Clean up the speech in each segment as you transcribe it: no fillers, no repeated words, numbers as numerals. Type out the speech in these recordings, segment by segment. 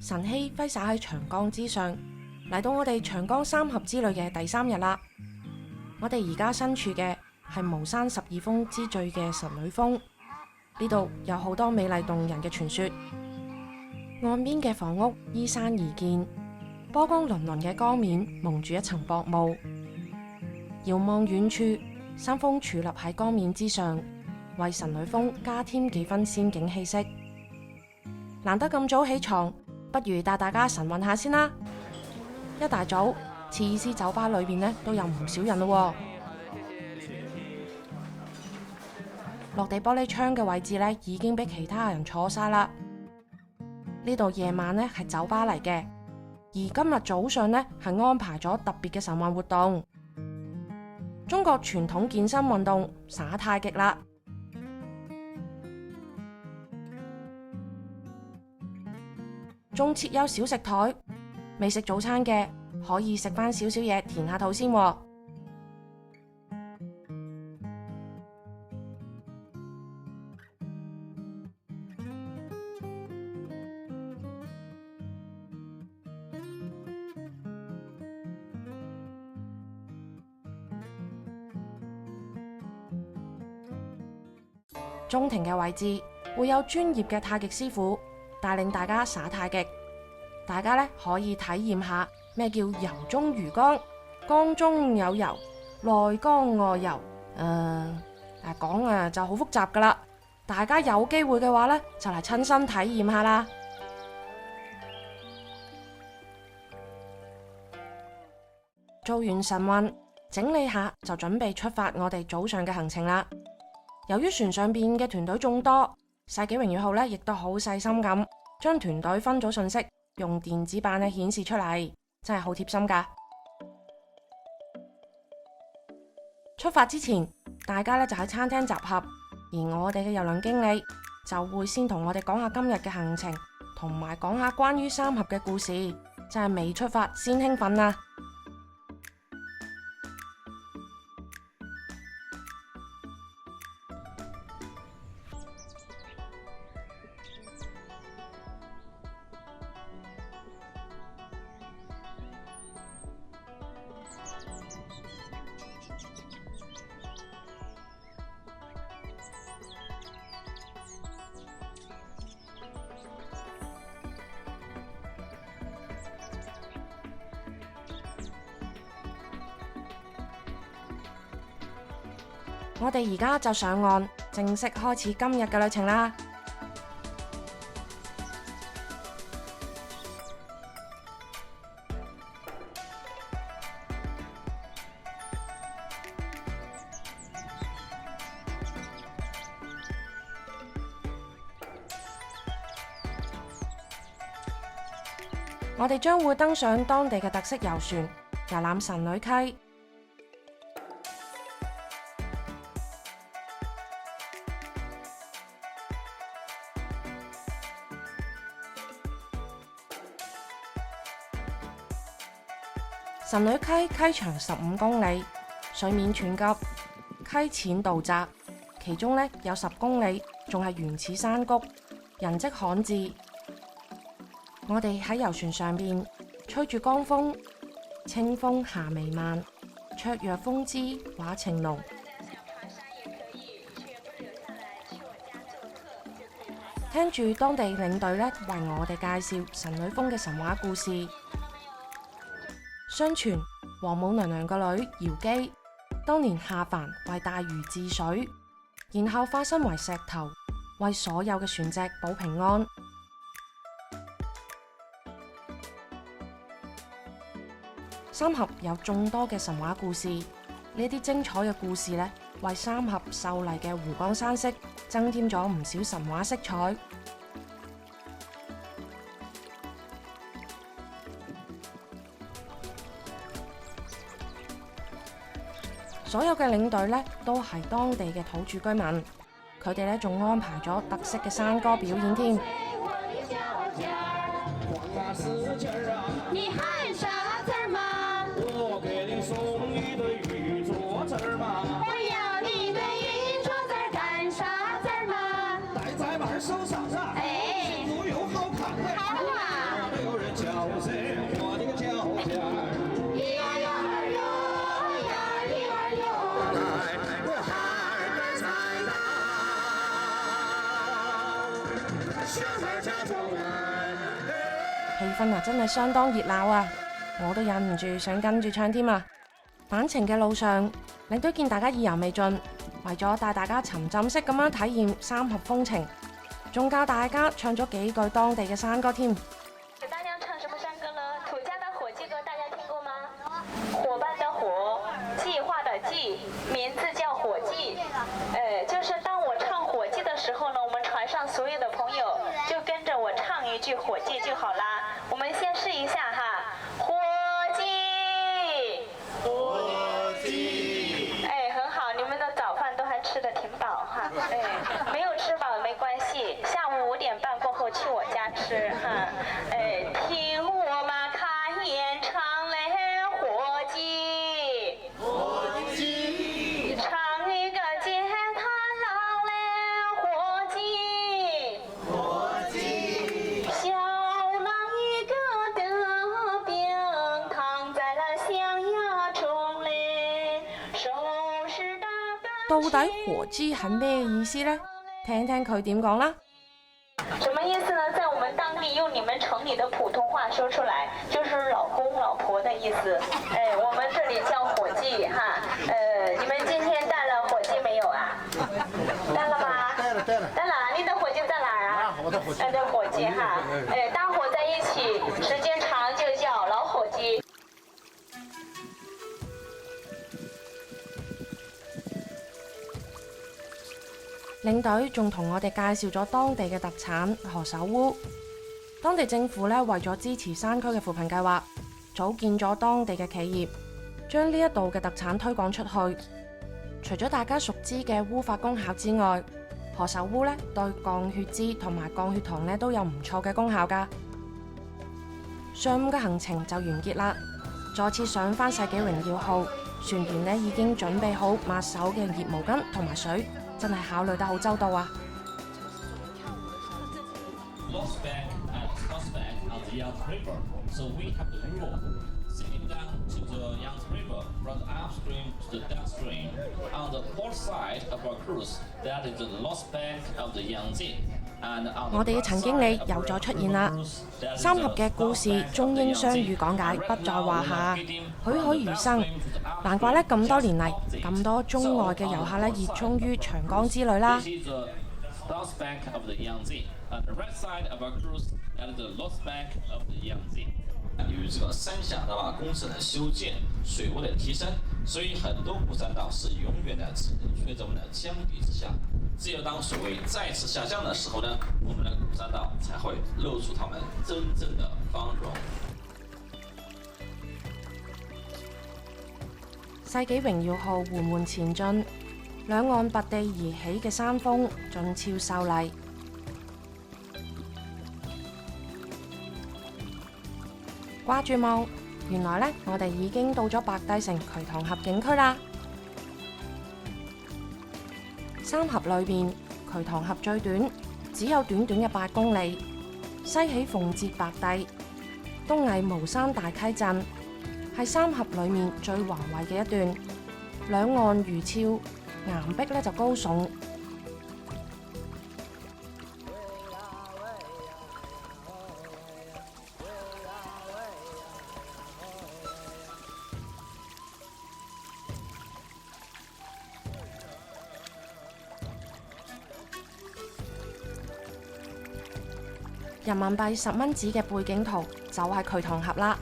晨曦揮灑喺長江之上，嚟到我哋長江三峽之旅嘅第3日啦。我哋而家身處嘅係巫山十二峰之最嘅神女峰，呢度有好多美麗動人嘅傳說。岸邊嘅房屋依山而建，波光粼粼嘅江面蒙住一層薄霧，遙望遠處，山峰矗立喺江面之上，為神女峰加添幾分仙境氣息。難得咁早起床，不如帶大家晨運下先啦。一大早，次意思酒吧裏邊呢都有唔少人咯。落地玻璃窗嘅位置呢已經俾其他人坐晒啦。呢度夜晚呢係酒吧嚟嘅，而今日早上呢係安排咗特別嘅晨運活動。中國傳統健身運動耍太極啦。仲設有小食台，未食早餐嘅可以食翻少少嘢填下肚先喎。中庭嘅位置會有專業嘅太極師傅帶領大家耍太極，大家呢可以體驗下咩叫柔中寓剛，剛中有柔，內剛外柔。講就好複雜噶啦，大家有機會嘅話呢，就嚟親身體驗下啦。做完晨運，整理下就準備出發我哋早上嘅行程啦。由於船上邊嘅團隊眾多，世紀榮譽號呢亦都好細心咁將團隊分組信息用電子版呢顯示出嚟，真係好貼心噶。出發之前，大家呢就喺餐廳集合，而我哋嘅郵輪經理就會先同我哋講下今日嘅行程，同埋講下關於三峽嘅故事，真係未出發先興奮啊！我哋而家就上岸，正式開始今日嘅旅程啦。我哋將會登上當地嘅特色遊船，遊覽神女溪。神女溪溪長15公里，水面湍急，溪淺道窄，其中呢有10公里仲係原始山谷，人跡罕至。我哋喺遊船上邊吹住江風，清風夏彌漫，綽約風姿畫情濃。聽住當地領隊呢為我哋介紹神女峰嘅神話故事。相傳王母娘娘個女瑤姬當年下凡為大禹治水，然後化身為石頭，為所有嘅船隻保平安。三峽有眾多嘅神話故事，呢啲精彩嘅故事呢，為三峽秀麗嘅湖光山色增添咗唔少神話色彩。所有嘅領隊呢都係當地嘅土著居民，佢哋呢仲安排咗特色嘅山歌表演添。你喊啥字兒嘛？我給你送一對玉鐲子兒嘛。我要你對玉鐲子兒幹啥字兒嘛？戴在腕手上啊，哎，有好看的。好嘛。氣氛真係相當熱鬧啊！我都忍唔住想跟住唱添啊！返程嘅路上，領隊見大家意猶未盡，為咗帶大家沉浸式咁樣體驗三峽風情，仲教大家唱咗幾句當地嘅山歌添。給大家唱什麼山歌呢？土家的火雞歌大家聽過嗎？伙伴的伙，計劃的計，名字叫火雞。就是當我唱火雞的時候呢，我們船上所有的朋友就跟着我唱一句火雞就好啦。我們先試一下哈，火雞，火雞。很好，你們的早飯都還吃得挺飽哈。沒有吃飽沒關係，下午5點半過後去我家吃哈。聽我們開演唱嘞，火雞，火雞，唱一個接他郎嘞，火雞，火雞，小郎一個得病，躺在了象牙中嘞，收拾大飯。到底火雞係咩意思呢？聽聽佢點講啦。什麼意思呢？在我們當地用你們城裏的普通話說出來，就是老公老婆的意思。我們這裏叫火雞哈。你們今天帶了火雞沒有啊？帶了嗎？帶了。帶了，你的火雞在哪兒啊？我的火雞。在火雞哈。大伙在一起，時間長就叫老火雞。領隊仲同我哋介紹咗當地嘅特產何首烏。當地政府為咗支持山區嘅扶貧計劃，組建咗當地嘅企業，將呢一度嘅特產推廣出去。除咗大家熟知嘅烏發功效之外，何首烏對降血脂同埋降血糖都有唔錯嘅功效㗎。上午嘅行程就完結啦，再次上返世紀榮耀號，船員已經準備好抹手嘅熱毛巾同埋水。真係考慮得好周到啊！我哋嘅陳經理又再出現啦！三峽嘅故事中英雙語講解不在話下，栩栩如生。難怪咁多年嚟，咁多中外嘅遊客熱衷於長江之旅啦。由於這個三峽的工程的修建、水位的提升，所以很多古山島是永遠的只能吹在我們的江底之下。只有當水位再次下降的時候呢，我們的古山島才會露出它們真正的芳容。世紀榮耀號緩緩前進，兩岸拔地而起嘅山峰俊俏秀麗。掛住望，原來我哋已經到咗白帝城渠塘峽景區啦。三峽裏邊，渠塘峽最短，只有短短嘅8公里，西起奉節白帝，東藝巫山大溪鎮。係三峽裏面最宏偉嘅一段，兩岸魚峭，岩壁就高聳。人民幣10蚊紙嘅背景圖就係渠塘峽啦。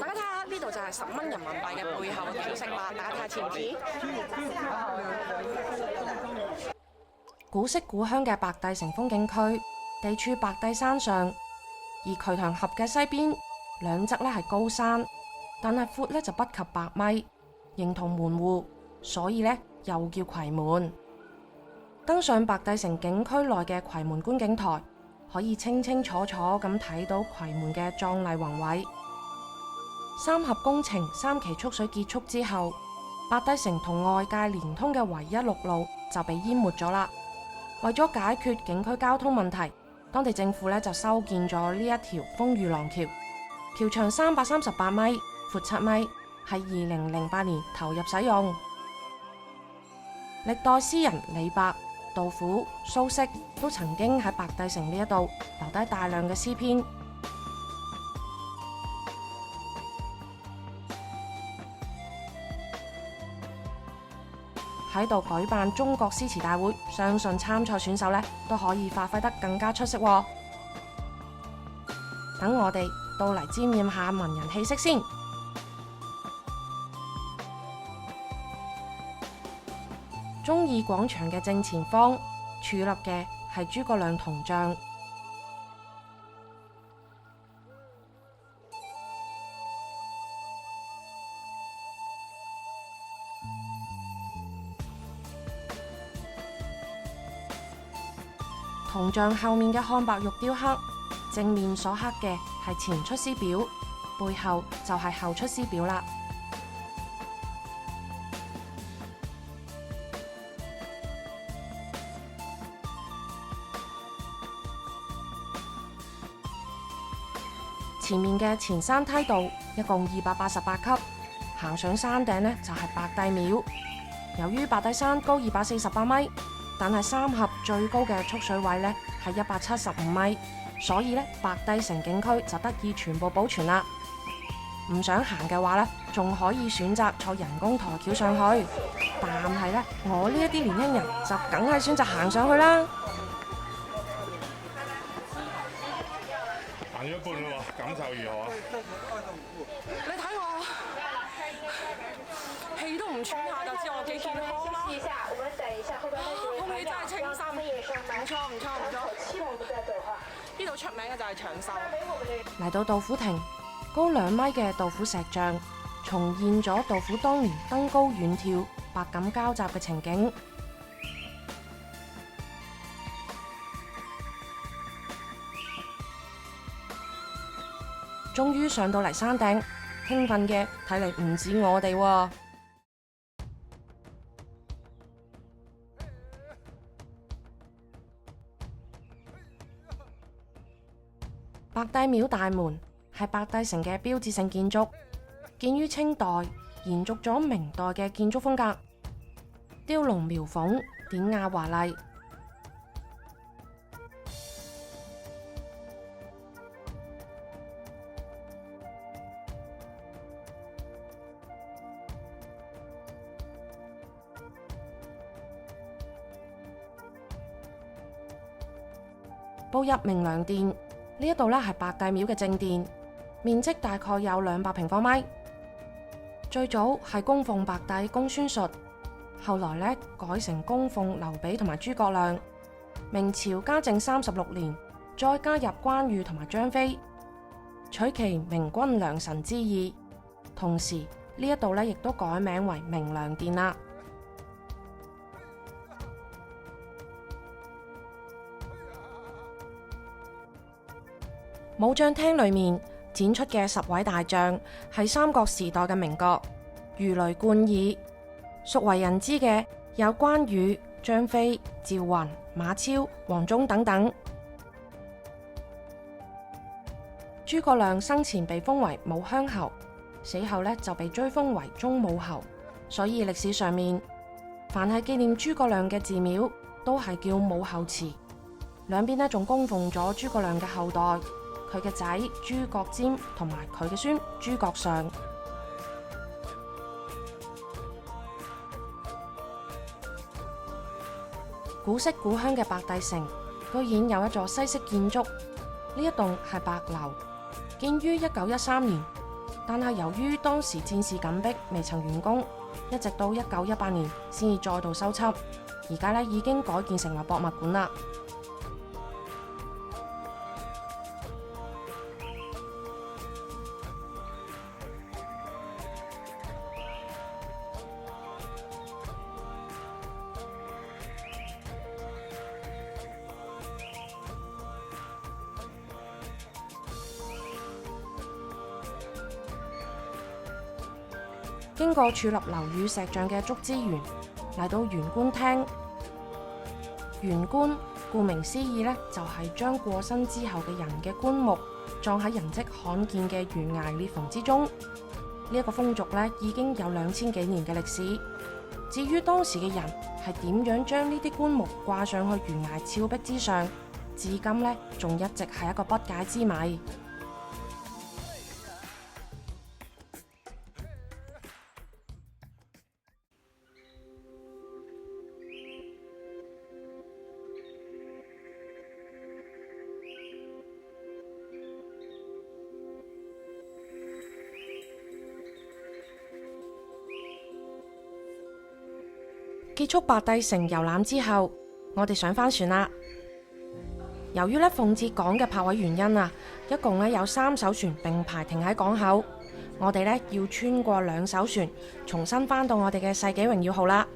大家睇下呢度就係10蚊人民幣嘅背後景色啦，大家睇下似唔似？古色古香嘅白帝城風景區，地處白帝山上，而渠塘峽嘅西邊兩側係高山，但係闊就不及8米，形同門戶，所以又叫渠門。登上白帝城景區內嘅夔門觀景台，可以清清楚楚咁睇到夔門嘅壯麗宏偉。三峽工程3期蓄水結束之後，白帝城同外界連通嘅唯一陸路就被淹沒咗啦。為咗解決景區交通問題，當地政府就修建咗呢一條風雨廊橋，橋長338米，闊7米，係2008年投入使用。歷代詩人李白、杜甫、蘇軾都曾經喺白帝城呢一度留低大量嘅詩篇。喺度舉辦中國詩詞大會，相信參賽選手都可以發揮得更加出色喎。等我哋到嚟沾染下文人氣息先。忠義廣場嘅正前方矗立嘅係諸葛亮銅像。銅像後面嘅漢白玉雕刻，正面所刻嘅係前出師表，背後就係後出師表啦。前面嘅前山梯道一共288級，行上山頂就係白帝廟。由於白帝山高248米，但係三峽最高嘅蓄水位係175米，所以白帝城景區就得以全部保存啦。唔想行嘅話仲可以選擇坐人工抬轎上去，但係我呢一啲年輕人就梗係選擇行上去啦。行咗一半啦喎，感受如何啊？你睇我氣都唔喘下就知我幾健康啦。空氣真係清新，唔錯。呢度出名嘅就係長壽。嚟到杜甫亭，高2米嘅杜甫石像重現咗杜甫當年登高遠眺、百感交集嘅情景。終於上到嚟山頂，興奮嘅睇嚟唔止我哋喎。白帝廟大門係白帝城嘅標誌性建築，建於清代，延續咗明代嘅建築風格，雕龍描鳳，典雅華麗。步入明良殿，呢一度係白帝廟嘅正殿，面積大概有200平方米。最早係供奉白帝公孫述，後來改成供奉劉備同埋諸葛亮。明朝嘉靖36年，再加入關羽同埋張飛，取其明君良臣之意。同時呢一度亦都改名為明良殿啦。武將廳裏面展出嘅10位大將係三國時代嘅名角，如雷貫耳。熟為人知嘅有關羽、張飛、趙雲、馬超、黃忠等等。諸葛亮生前被封為武鄉侯，死後就被追封為忠武侯，所以歷史上面凡係紀念諸葛亮嘅寺廟都係叫武后祠。兩邊仲供奉咗諸葛亮嘅後代，佢嘅仔諸葛瞻同埋佢嘅孫諸葛尚。古色古香嘅白帝城，居然有一座西式建築。呢一棟係白樓，建於1913年，但係由於當時戰事緊迫，未曾完工，一直到1918年先至再度修葺。而家已經改建成為博物館啦。經過矗立樓宇石像嘅竹之園，嚟到懸棺廳。懸棺顧名思義呢，就係將過身之後嘅人嘅棺木葬喺人跡罕見嘅懸崖裂縫之中。呢一個風俗呢，已經有2000幾年嘅歷史。至於當時嘅人係點樣將呢啲棺木掛上去懸崖峭壁之上，至今呢，仲一直係一個不解之謎。結束白帝城遊覽之後，我哋上返船啦。由於鳳節港嘅泊位原因啊，一共有3艘船並排停喺港口，我哋要穿過2艘船，重新返到我哋嘅世紀榮耀號啦。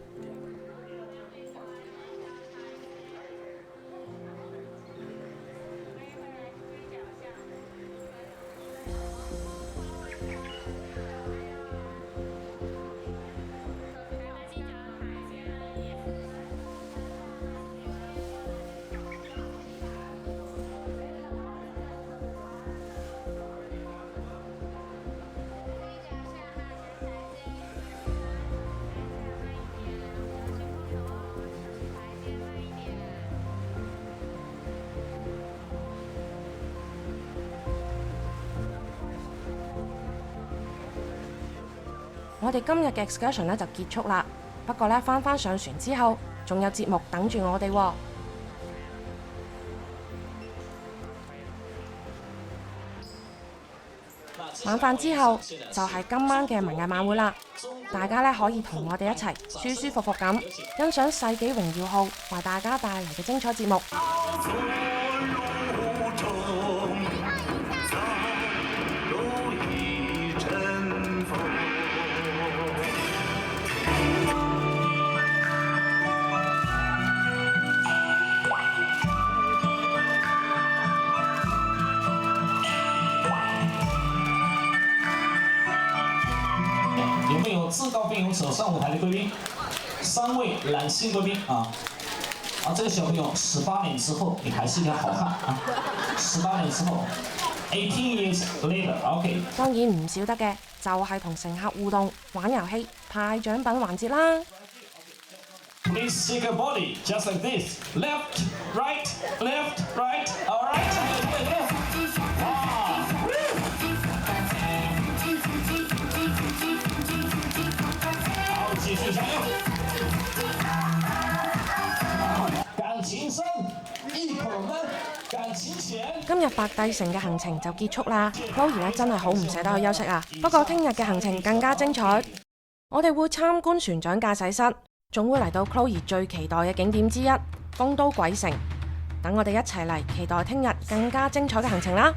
我哋今日嘅 excursion 就結束啦，不過返上船之後，仲有節目等住我哋喎。晚飯之後就係今晚嘅文藝晚會啦，大家可以同我哋一齊舒舒服服咁欣賞世紀榮耀號為大家帶嚟嘅精彩節目。有没有自告奋勇走上舞台的贵宾？3位男性贵宾啊！这个小朋友18年之後，你還是一條好漢啊！18年之後 ，18 years later，OK。當然唔少得嘅，就係同乘客互動、玩遊戲、派獎品環節啦。Please shake your body just like this. Left, right, left, right. All right. 繼續加油！感情深，一口悶，感情淺。今日白帝城嘅行程就結束啦。Chloe 真係好唔捨得去休息啊！不過聽日嘅行程更加精彩，我哋會參觀船長駕駛室，仲會嚟到 Chloe 最期待嘅景點之一——豐都鬼城。等我哋一齊嚟期待聽日更加精彩嘅行程啦！